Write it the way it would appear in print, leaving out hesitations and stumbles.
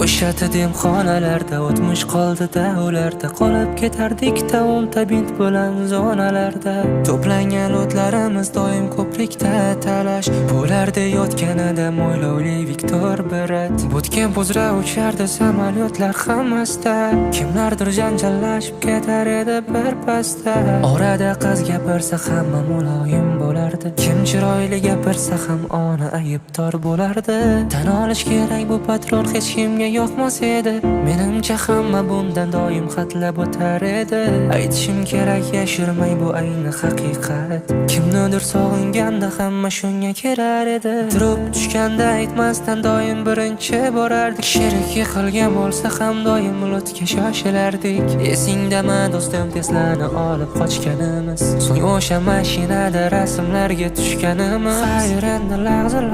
O'shatib xonalarda o'tmish qoldi-da, ularda qolib ketardik-da o'nta bint bilan zonalarda. To'plangan o'tlarimiz doim ko'prikda talash, bularda yotganida mo'ylovli Viktor Berat. Butgan buzra uchardi samolyotlar hammasda, kimlardir janjallashib ketar edi birpasda. Orada qiz gapirsa hamma muloyim bo'lardi, kim chiroyli gapirsa ham ona aybdor bo'lardi. Tan olish kerak, bu patron hech kimga yoqmas edi. Menimcha hamma bundan doim xatlab o'tar edi. Aytishim kerak, yashirmay, bu ayni haqiqat. Kimnidir sog'inganda hamma shunga kerar edi. Turib tushganda aytmasdan doim birinchi borardik. Sherik yiqilgan bo'lsa ham doim mulutga shoshilardik. Esingdami do'stim, Teslani olib qochganimiz, so'ng o'sha mashinada rasmlarga tushganimiz. Xayr, endi lahzalar